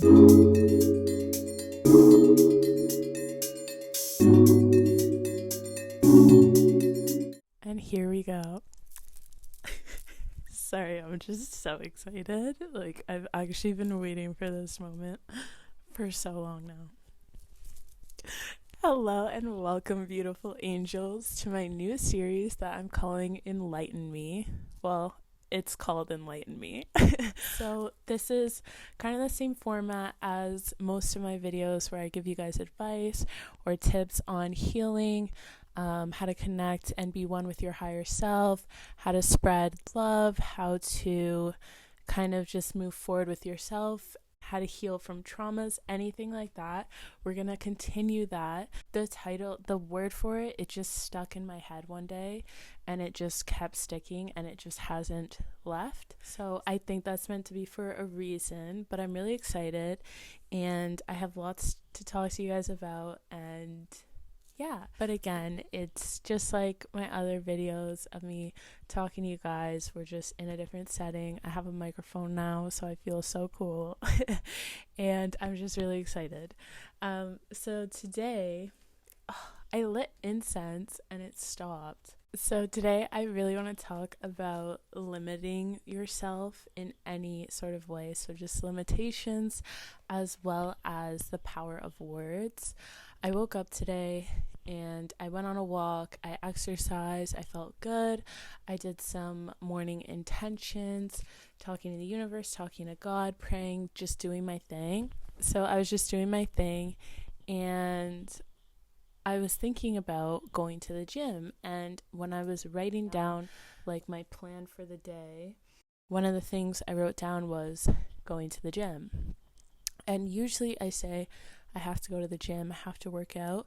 And here we go. Sorry, I'm just so excited. Like, I've actually been waiting for this moment for so long now. Hello and welcome, beautiful angels, to my new series that I'm calling Enlighten Me. Well, it's called Enlighten Me. So this is kind of the same format as most of my videos where I give you guys advice or tips on healing, how to connect and be one with your higher self, how to spread love, how to kind of just move forward with yourself, how to heal from traumas, anything like that. We're going to continue that. The title, the word for it, it just stuck in my head one day and it just kept sticking and it just hasn't left. So I think that's meant to be for a reason, but I'm really excited and I have lots to talk to you guys about. And yeah, but again, it's just like my other videos of me talking to you guys. We're just in a different setting. I have a microphone now, so I feel so cool. And I'm just really excited. So today, I lit incense and it stopped. So today I really want to talk about limiting yourself in any sort of way. So just limitations as well as the power of words. I woke up today and I went on a walk, I exercised, I felt good. I did some morning intentions, talking to the universe, talking to God, praying, just doing my thing. So I was just doing my thing and I was thinking about going to the gym. And when I was writing down like my plan for the day, one of the things I wrote down was going to the gym. And usually I say, I have to go to the gym, I have to work out,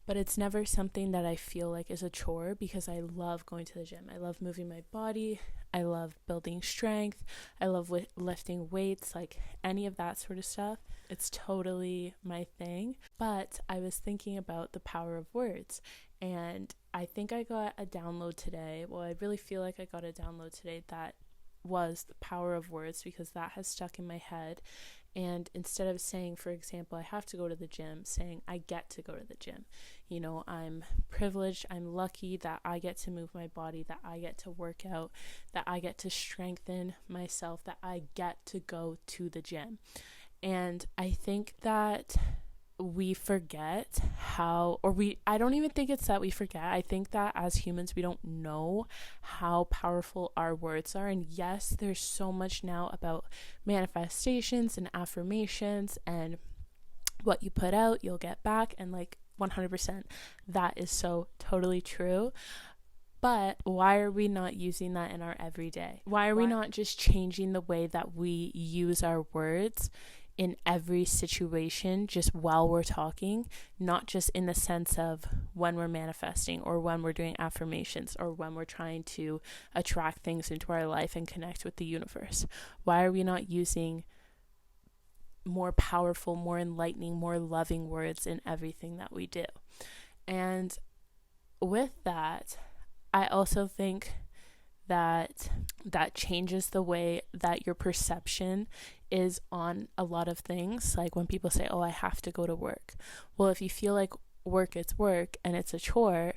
but it's never something that I feel like is a chore because I love going to the gym. I love moving my body. I love building strength. I love lifting weights, like any of that sort of stuff. It's totally my thing. But I was thinking about the power of words, and I think I got a download today. Well, I really feel like I got a download today that was the power of words because that has stuck in my head. And instead of saying, for example, I have to go to the gym, saying I get to go to the gym. You know, I'm privileged, I'm lucky that I get to move my body, that I get to work out, that I get to strengthen myself, that I get to go to the gym. And I think that we forget I don't even think it's that we forget. I think that as humans, we don't know how powerful our words are. And yes, there's so much now about manifestations and affirmations and what you put out, you'll get back. And like 100%, that is so totally true. But why are we not using that in our everyday? Why are we not just changing the way that we use our words in every situation just while we're talking, not just in the sense of when we're manifesting or when we're doing affirmations or when we're trying to attract things into our life and connect with the universe? Why are we not using more powerful, more enlightening, more loving words in everything that we do? And with that, I also think that changes the way that your perception is on a lot of things. Like when people say, oh, I have to go to work. Well, if you feel like work is work and it's a chore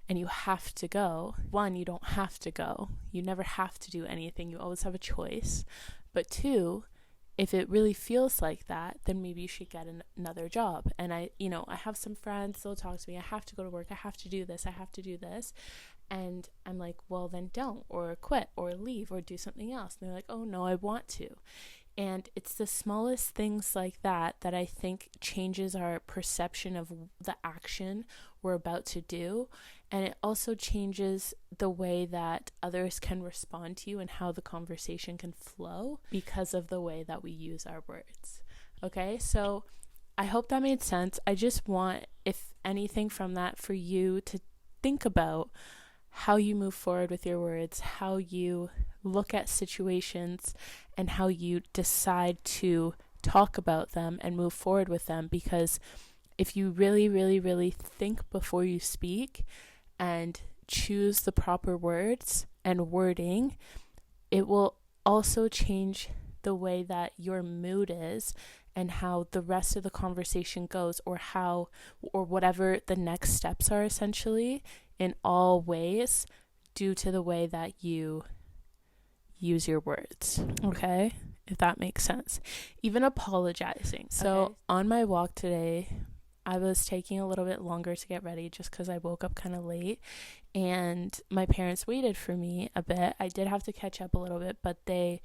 and you have to go, one, you don't have to go. You never have to do anything. You always have a choice. But two, if it really feels like that, then maybe you should get another job. And I have some friends, they'll talk to me, I have to go to work, I have to do this, I have to do this. And I'm like, well, then don't, or quit, or leave, or do something else. And they're like, oh, no, I want to. And it's the smallest things like that I think changes our perception of the action we're about to do. And it also changes the way that others can respond to you and how the conversation can flow because of the way that we use our words. Okay, so I hope that made sense. I just want, if anything from that, for you to think about how you move forward with your words, how you look at situations, and how you decide to talk about them and move forward with them. Because if you really, really, really think before you speak and choose the proper words and wording, it will also change the way that your mood is and how the rest of the conversation goes, or whatever the next steps are, essentially, in all ways, due to the way that you use your words. Okay? If that makes sense. Even apologizing. So on my walk today, I was taking a little bit longer to get ready just because I woke up kind of late, and my parents waited for me a bit. I did have to catch up a little bit, but they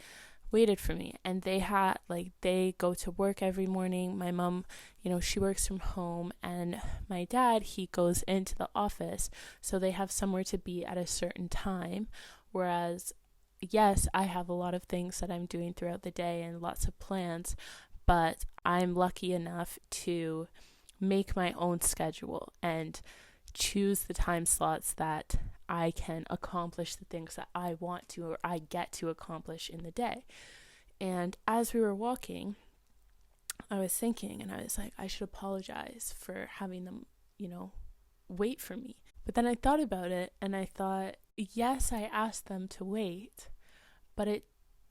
waited for me, and they go to work every morning. My mom, she works from home, and my dad, he goes into the office, so they have somewhere to be at a certain time. Whereas, yes, I have a lot of things that I'm doing throughout the day and lots of plans, but I'm lucky enough to make my own schedule and choose the time slots that I can accomplish the things that I want to, or I get to accomplish in the day. And as we were walking, I was thinking, and I was like, I should apologize for having them, wait for me. But then I thought about it, and I thought, yes, I asked them to wait, but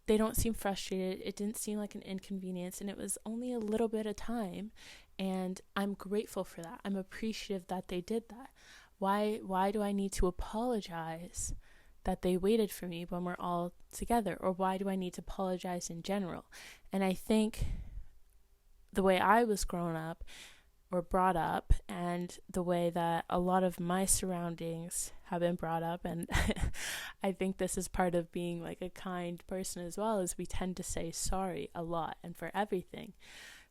they don't seem frustrated. It didn't seem like an inconvenience, and it was only a little bit of time, and I'm grateful for that. I'm appreciative that they did that. Why do I need to apologize that they waited for me when we're all together? Or why do I need to apologize in general? And I think the way I was grown up or brought up, and the way that a lot of my surroundings have been brought up, and I think this is part of being like a kind person as well, is we tend to say sorry a lot and for everything.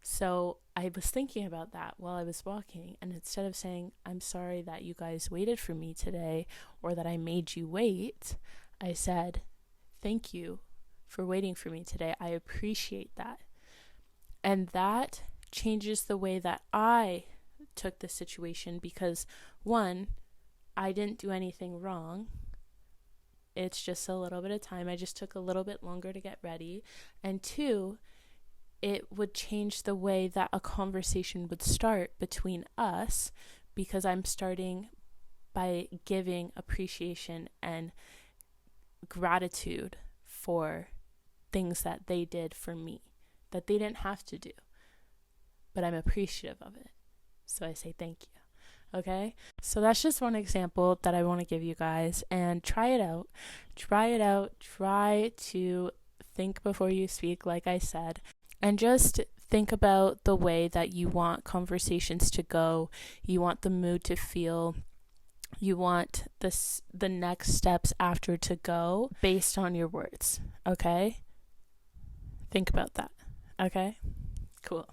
So I was thinking about that while I was walking, and instead of saying, I'm sorry that you guys waited for me today, or that I made you wait, I said, thank you for waiting for me today. I appreciate that. And that changes the way that I took the situation, because one, I didn't do anything wrong. It's just a little bit of time. I just took a little bit longer to get ready. And two, it would change the way that a conversation would start between us, because I'm starting by giving appreciation and gratitude for things that they did for me, that they didn't have to do, but I'm appreciative of it. So I say thank you. Okay? So that's just one example that I want to give you guys, and try it out. Try to think before you speak, like I said. And just think about the way that you want conversations to go. You want the mood to feel. You want the next steps after to go based on your words. Okay? Think about that. Okay? Cool.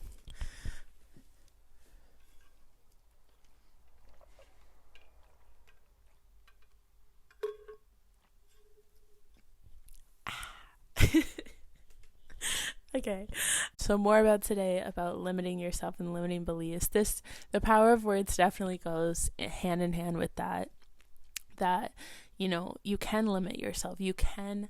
Okay, so more about today, about limiting yourself and limiting beliefs. The power of words definitely goes hand in hand with that you can limit yourself. You can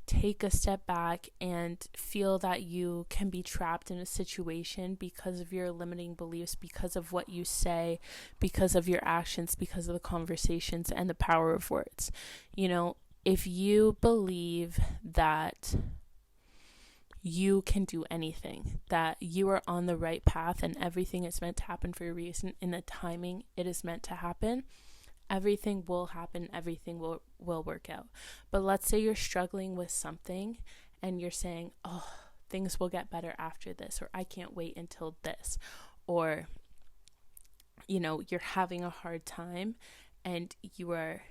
take a step back and feel that you can be trapped in a situation because of your limiting beliefs, because of what you say, because of your actions, because of the conversations, and the power of words. If you believe that you can do anything, that you are on the right path, and everything is meant to happen for a reason, in the timing it is meant to happen, everything will happen, everything will work out. But let's say you're struggling with something and you're saying, oh, things will get better after this, or I can't wait until this, or you're having a hard time and you are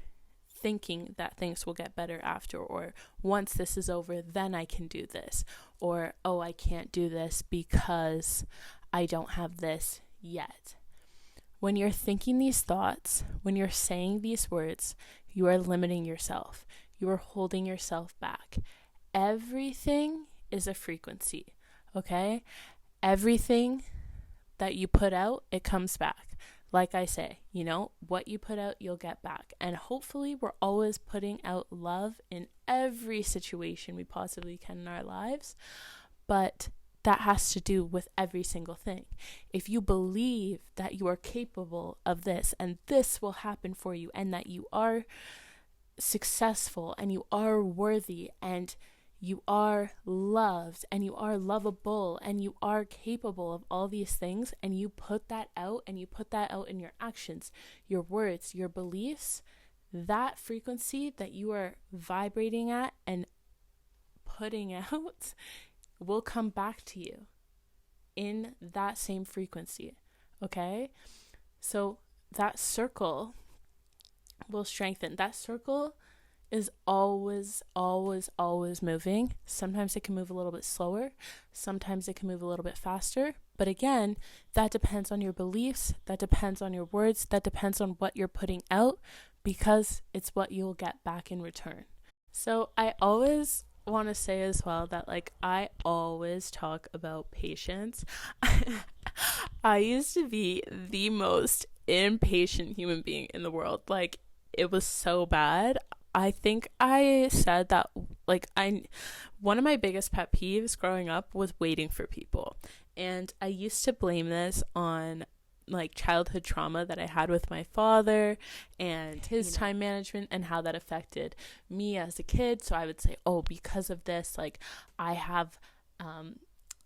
thinking that things will get better after, or once this is over, then I can do this, or, oh, I can't do this because I don't have this yet. When you're thinking these thoughts, when you're saying these words, you are limiting yourself. You are holding yourself back. Everything is a frequency, okay? Everything that you put out, it comes back. Like I say, what you put out, you'll get back. And hopefully we're always putting out love in every situation we possibly can in our lives. But that has to do with every single thing. If you believe that you are capable of this, and this will happen for you, and that you are successful and you are worthy, and you are loved and you are lovable and you are capable of all these things, and you put that out, and you put that out in your actions, your words, your beliefs, that frequency that you are vibrating at and putting out will come back to you in that same frequency. Okay? So that circle will strengthen. That circle is always, always, always moving. Sometimes it can move a little bit slower. Sometimes it can move a little bit faster. But again, that depends on your beliefs. That depends on your words. That depends on what you're putting out, because it's what you'll get back in return. So I always want to say as well that, like, I always talk about patience. I used to be the most impatient human being in the world. Like, it was so bad. I think I said that, like, one of my biggest pet peeves growing up was waiting for people. And I used to blame this on, like, childhood trauma that I had with my father and his time management and how that affected me as a kid. So I would say, oh, because of this, like, I have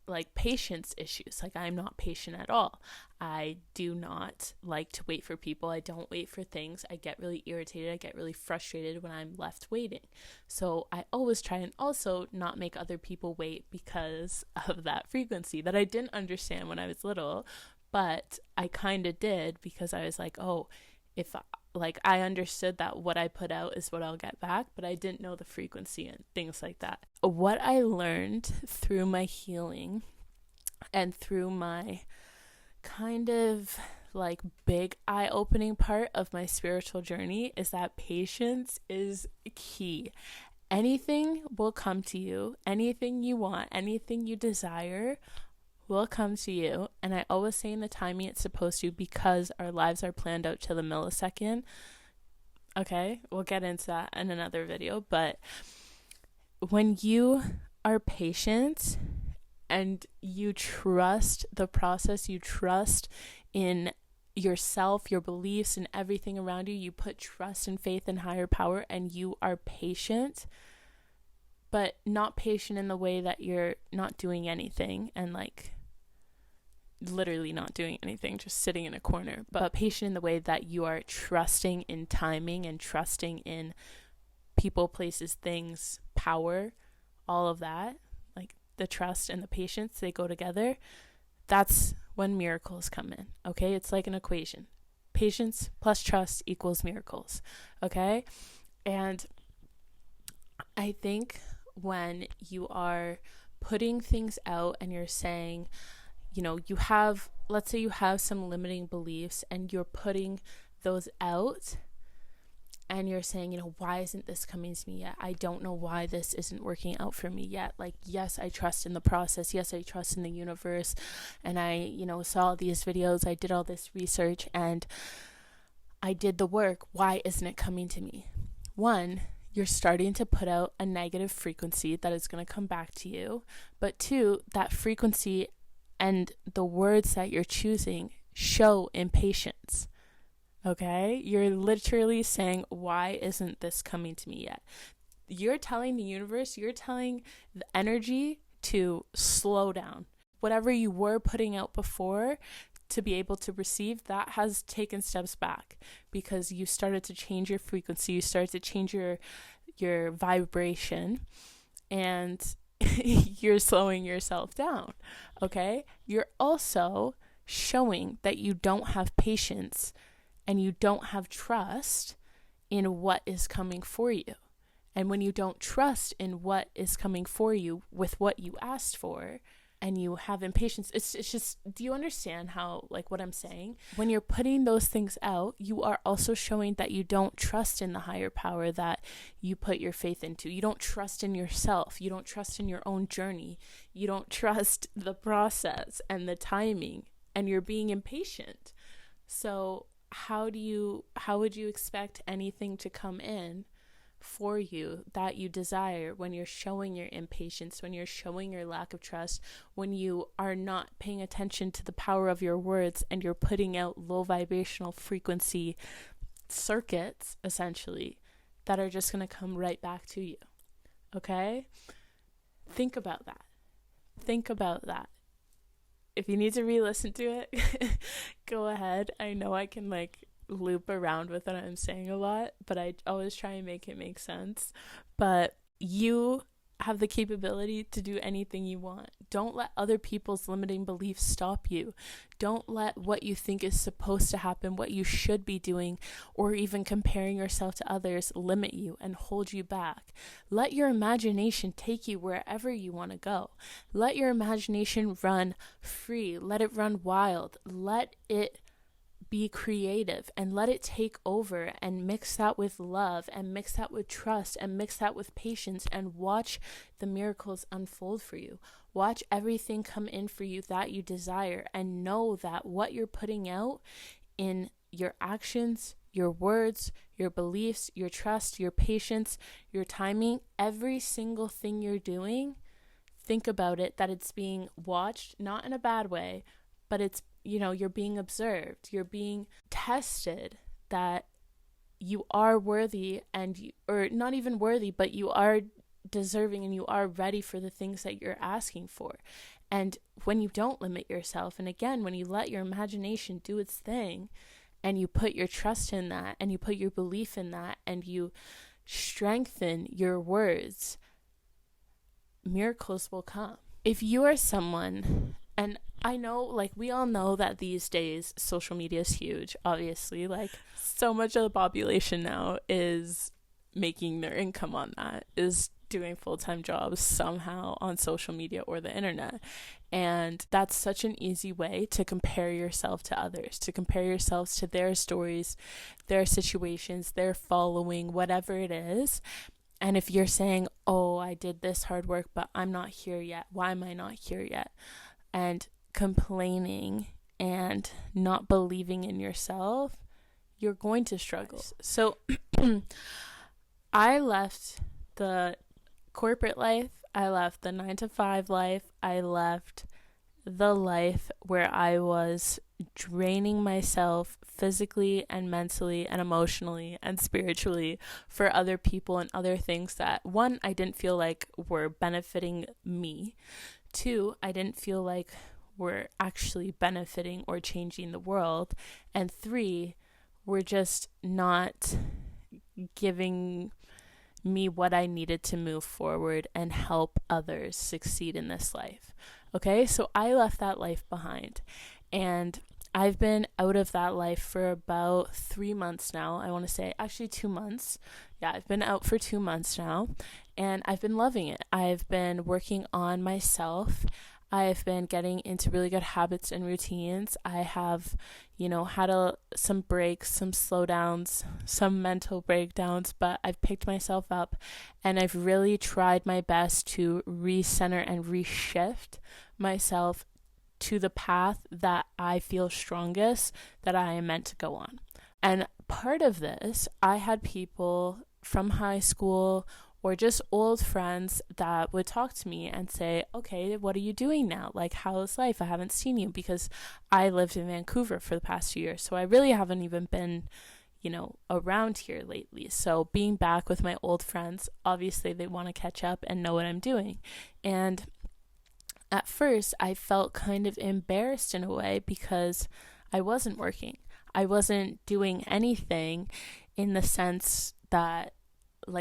like patience issues. Like, I'm not patient at all. I do not like to wait for people. I don't wait for things. I get really irritated. I get really frustrated when I'm left waiting. So I always try and also not make other people wait because of that frequency that I didn't understand when I was little, but I kind of did, because I was like, oh, if I understood that what I put out is what I'll get back, but I didn't know the frequency and things like that. What I learned through my healing and through my kind of like big eye-opening part of my spiritual journey is that patience is key. Anything will come to you. Anything you want, anything you desire will come to you. And I always say in the timing it's supposed to, because our lives are planned out to the millisecond. Okay, we'll get into that in another video. But when you are patient and you trust the process, you trust in yourself, your beliefs, and everything around you, you put trust and faith in higher power, and you are patient, but not patient in the way that you're not doing anything and like literally not doing anything, just sitting in a corner, but patient in the way that you are trusting in timing and trusting in people, places, things, power, all of that. Like the trust and the patience, they go together. That's when miracles come in. Okay, it's like an equation. Patience plus trust equals miracles. Okay, and I think when you are putting things out and you're saying, you have, let's say you have some limiting beliefs and you're putting those out and you're saying, why isn't this coming to me yet? I don't know why this isn't working out for me yet. Like, yes, I trust in the process. Yes, I trust in the universe. And I, saw these videos. I did all this research and I did the work. Why isn't it coming to me? One, you're starting to put out a negative frequency that is going to come back to you. But two, that frequency and the words that you're choosing show impatience. Okay? You're literally saying, why isn't this coming to me yet? You're telling the universe, you're telling the energy to slow down. Whatever you were putting out before to be able to receive, that has taken steps back because you started to change your frequency, you started to change your vibration, and you're slowing yourself down. Okay? You're also showing that you don't have patience and you don't have trust in what is coming for you. And when you don't trust in what is coming for you with what you asked for, and you have impatience, it's just, do you understand how, like, what I'm saying? When you're putting those things out, you are also showing that you don't trust in the higher power that you put your faith into. You don't trust in yourself. You don't trust in your own journey. You don't trust the process and the timing, and you're being impatient. So how would you expect anything to come in for you that you desire when you're showing your impatience, when you're showing your lack of trust, when you are not paying attention to the power of your words and you're putting out low vibrational frequency circuits, essentially, that are just going to come right back to you? Okay? Think about that. Think about that. If you need to re-listen to it, go ahead. I know I can loop around with what I'm saying a lot, but I always try and make it make sense. But you have the capability to do anything you want. Don't let other people's limiting beliefs stop you. Don't let what you think is supposed to happen, what you should be doing, or even comparing yourself to others limit you and hold you back. Let your imagination take you wherever you want to go. Let your imagination run free. Let it run wild. Let it be creative and let it take over, and mix that with love and mix that with trust and mix that with patience, and watch the miracles unfold for you. Watch everything come in for you that you desire, and know that what you're putting out in your actions, your words, your beliefs, your trust, your patience, your timing, every single thing you're doing, think about it, that it's being watched, not in a bad way, but it's, you're being observed, you're being tested, that you are worthy, or not even worthy, but you are deserving and you are ready for the things that you're asking for. And when you don't limit yourself, and again, when you let your imagination do its thing, and you put your trust in that, and you put your belief in that, and you strengthen your words, miracles will come. If you are someone, and I know, we all know that these days social media is huge, obviously, so much of the population now is making their income on that, is doing full-time jobs somehow on social media or the internet. And that's such an easy way to compare yourself to others, to compare yourselves to their stories, their situations, their following, whatever it is. And if you're saying, oh, I did this hard work, but I'm not here yet. Why am I not here yet? And complaining and not believing in yourself, you're going to struggle. So I left the corporate life, I left the 9-to-5 life, I left the life where I was draining myself physically and mentally and emotionally and spiritually for other people and other things that, one, I didn't feel like were benefiting me. Two, I didn't feel like were actually benefiting or changing the world. And three, were just not giving me what I needed to move forward and help others succeed in this life. Okay, so I left that life behind, and I've been out of that life for about 3 months now. I want to say actually 2 months. Yeah, I've been out for 2 months now, and I've been loving it. I've been working on myself. I've been getting into really good habits and routines. I have, had some breaks, some slowdowns, some mental breakdowns, but I've picked myself up, and I've really tried my best to recenter and reshift myself to the path that I feel strongest, that I am meant to go on. And part of this, I had people from high school or just old friends that would talk to me and say, okay, what are you doing now? How's life? I haven't seen you, because I lived in Vancouver for the past 2 years. So I really haven't even been, around here lately. So being back with my old friends, obviously they want to catch up and know what I'm doing. And at first I felt kind of embarrassed in a way, because I wasn't working. I wasn't doing anything in the sense that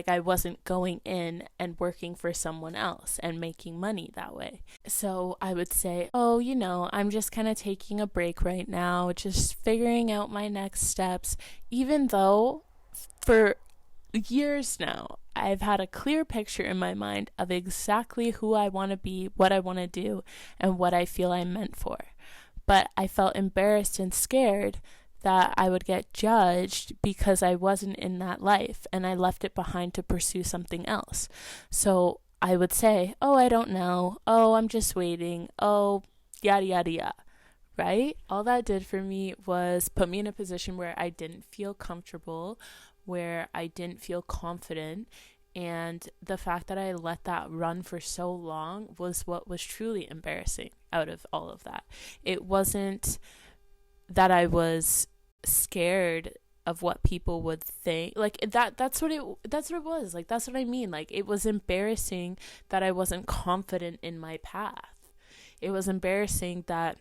I wasn't going in and working for someone else and making money that way. So I would say, oh, I'm just kind of taking a break right now, just figuring out my next steps, even though for years now, I've had a clear picture in my mind of exactly who I want to be, what I want to do, and what I feel I'm meant for. But I felt embarrassed and scared that I would get judged because I wasn't in that life and I left it behind to pursue something else. So I would say, oh, I don't know. Oh, I'm just waiting. Oh, yada, yada, yada. Right? All that did for me was put me in a position where I didn't feel comfortable, where I didn't feel confident. And the fact that I let that run for so long was what was truly embarrassing out of all of that. It wasn't that I was scared of what people would think. Like that's what it was. Like that's what I mean. Like it was embarrassing that I wasn't confident in my path. It was embarrassing that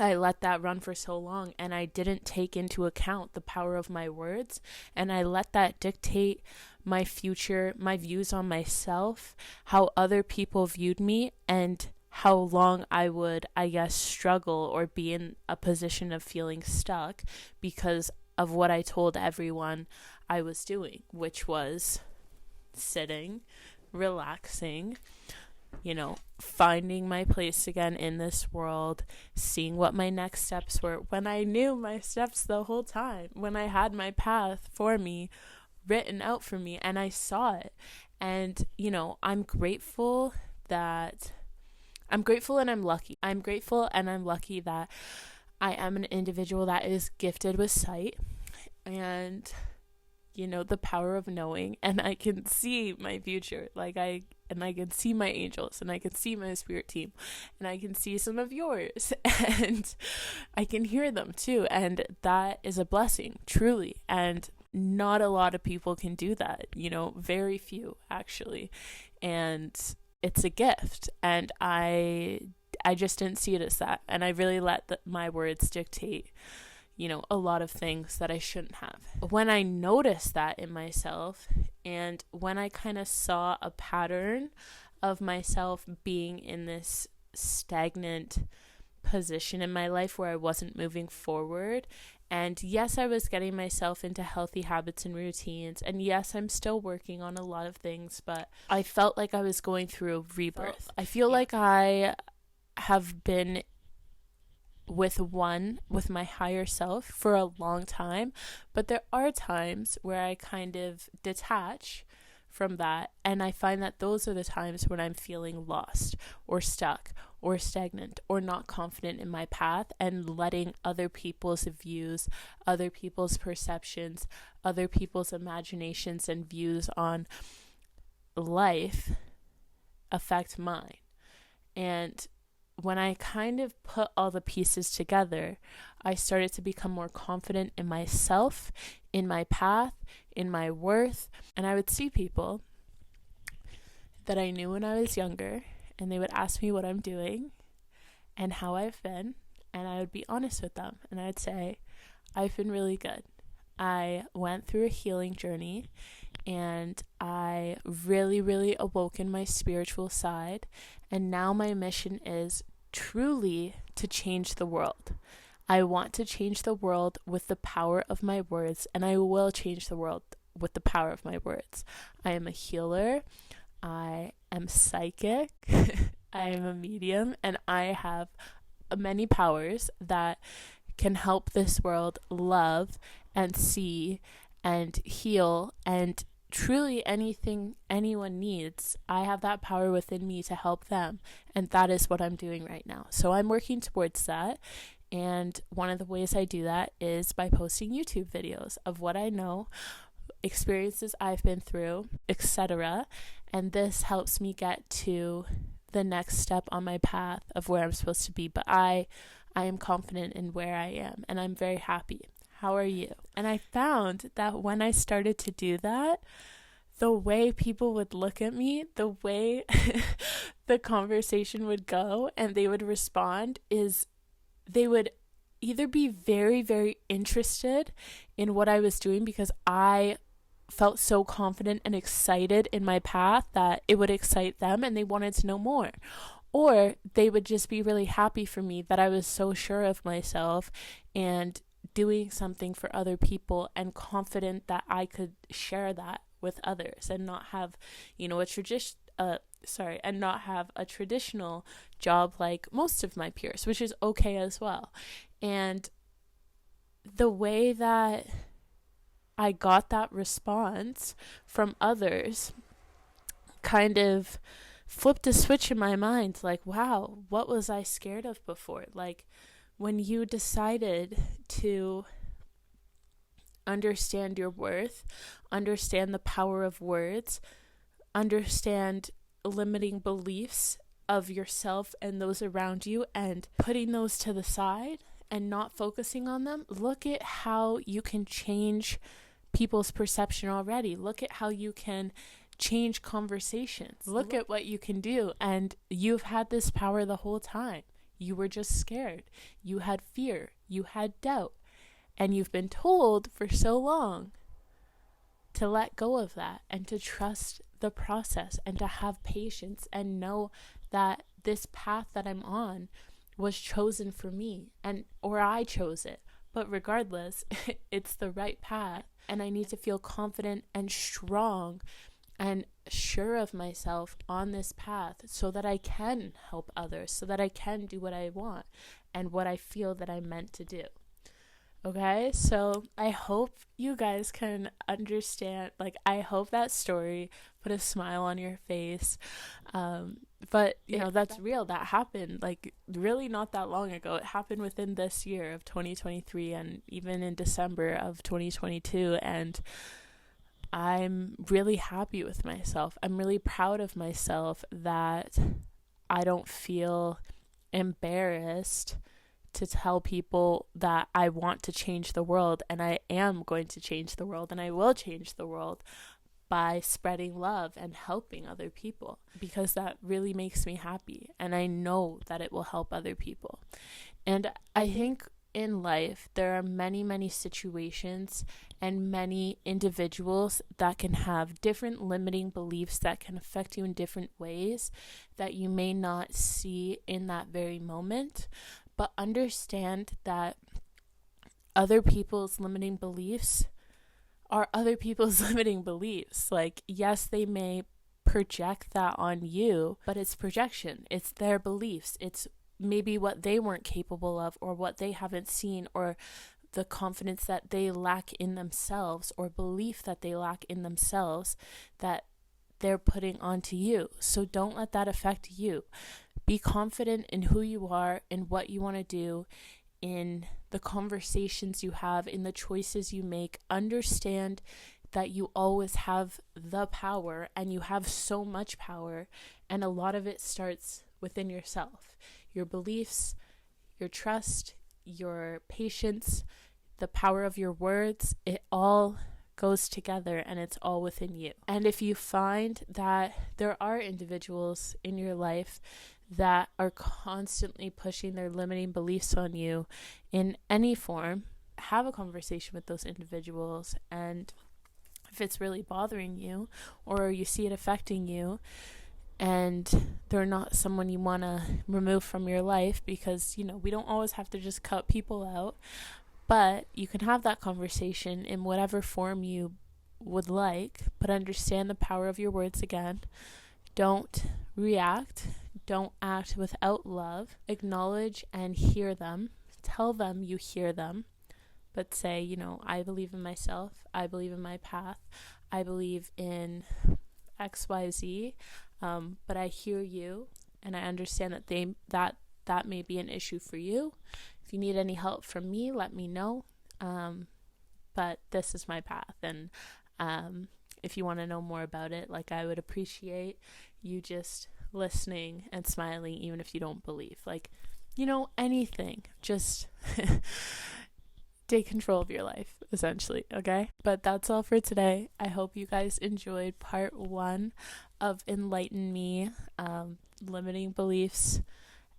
I let that run for so long, and I didn't take into account the power of my words, and I let that dictate my future, my views on myself, how other people viewed me, and how long I would, I guess, struggle or be in a position of feeling stuck because of what I told everyone I was doing, which was sitting, relaxing, finding my place again in this world, seeing what my next steps were, when I knew my steps the whole time, when I had my path for me, written out for me, and I saw it. And, I'm grateful and I'm lucky. I'm grateful and I'm lucky that I am an individual that is gifted with sight and, the power of knowing, and I can see my future. I can see my angels, and I can see my spirit team, and I can see some of yours, and I can hear them too. And that is a blessing, truly. And not a lot of people can do that, very few actually. And it's a gift. And I just didn't see it as that. And I really let my words dictate a lot of things that I shouldn't have. When I noticed that in myself, and when I kind of saw a pattern of myself being in this stagnant position in my life where I wasn't moving forward, and yes, I was getting myself into healthy habits and routines, and yes, I'm still working on a lot of things, but I felt like I was going through a rebirth. I feel like I have been with my higher self for a long time, but there are times where I kind of detach from that, and I find that those are the times when I'm feeling lost or stuck or stagnant or not confident in my path, and letting other people's views, other people's perceptions, other people's imaginations and views on life affect mine. And when I kind of put all the pieces together, I started to become more confident in myself, in my path, in my worth. And I would see people that I knew when I was younger, and they would ask me what I'm doing and how I've been. And I would be honest with them, and I'd say, I've been really good. I went through a healing journey, and I really, really awoke in my spiritual side. And now my mission is truly to change the world. I want to change the world with the power of my words, and I will change the world with the power of my words. I am a healer. I am psychic. I am a medium, and I have many powers that can help this world love and see and heal, and truly anything anyone needs, I have that power within me to help them. And that is what I'm doing right now. So I'm working towards that. And one of the ways I do that is by posting YouTube videos of what I know, experiences I've been through, etc. And this helps me get to the next step on my path of where I'm supposed to be. But I am confident in where I am, and I'm very happy. How are you? And I found that when I started to do that, the way people would look at me, the way the conversation would go and they would respond, is they would either be very, very interested in what I was doing because I felt so confident and excited in my path that it would excite them and they wanted to know more. Or they would just be really happy for me that I was so sure of myself and doing something for other people, and confident that I could share that with others and not have, and not have a traditional job like most of my peers, which is okay as well. And the way that I got that response from others kind of flipped a switch in my mind, like, wow, what was I scared of before? Like, when you decided to understand your worth, understand the power of words, understand limiting beliefs of yourself and those around you, and putting those to the side and not focusing on them, look at how you can change people's perception already. Look at how you can change conversations. Look at what you can do. And you've had this power the whole time. You were just scared. You had fear. You had doubt. And you've been told for so long to let go of that and to trust the process and to have patience and know that this path that I'm on was chosen for me, or I chose it. But regardless, it's the right path, and I need to feel confident and strong and sure of myself on this path so that I can help others, so that I can do what I want and what I feel that I'm meant to do. Okay, so I hope you guys can understand, I hope that story put a smile on your face. But, that's real. That happened, really not that long ago. It happened within this year of 2023 and even in December of 2022. And I'm really happy with myself. I'm really proud of myself that I don't feel embarrassed to tell people that I want to change the world, and I am going to change the world, and I will change the world by spreading love and helping other people, because that really makes me happy, and I know that it will help other people. And I think in life there are many, many situations and many individuals that can have different limiting beliefs that can affect you in different ways that you may not see in that very moment. But understand that other people's limiting beliefs are other people's limiting beliefs. Yes, they may project that on you, but it's projection. It's their beliefs. It's maybe what they weren't capable of, or what they haven't seen, or the confidence that they lack in themselves, or belief that they lack in themselves that they're putting onto you. So don't let that affect you. Be confident in who you are, in what you want to do, in the conversations you have, in the choices you make. Understand that you always have the power, and you have so much power, and a lot of it starts within yourself. Your beliefs, your trust, your patience, the power of your words, it all goes together, and it's all within you. And if you find that there are individuals in your life that are constantly pushing their limiting beliefs on you in any form, have a conversation with those individuals. And if it's really bothering you, or you see it affecting you, and they're not someone you want to remove from your life, because we don't always have to just cut people out, but you can have that conversation in whatever form you would like. But understand the power of your words again. Don't react. Don't act without love. Acknowledge and hear them. Tell them you hear them. But say, I believe in myself. I believe in my path. I believe in XYZ. But I hear you, and I understand that that may be an issue for you. If you need any help from me, let me know. But this is my path, and if you want to know more about it, I would appreciate you just listening and smiling, even if you don't believe. Anything. Just take control of your life, essentially, okay? But that's all for today. I hope you guys enjoyed part 1 of Enlighten Me, limiting beliefs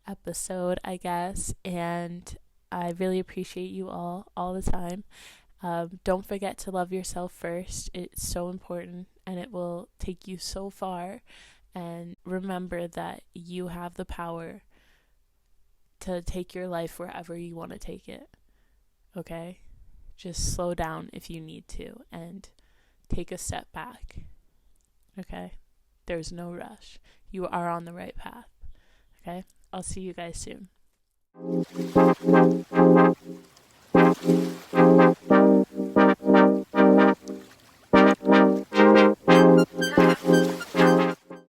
episode, I guess. And I really appreciate you all the time. Don't forget to love yourself first. It's so important, and it will take you so far. And remember that you have the power to take your life wherever you want to take it. Okay? Just slow down if you need to, and take a step back. Okay? There's no rush. You are on the right path. Okay? I'll see you guys soon.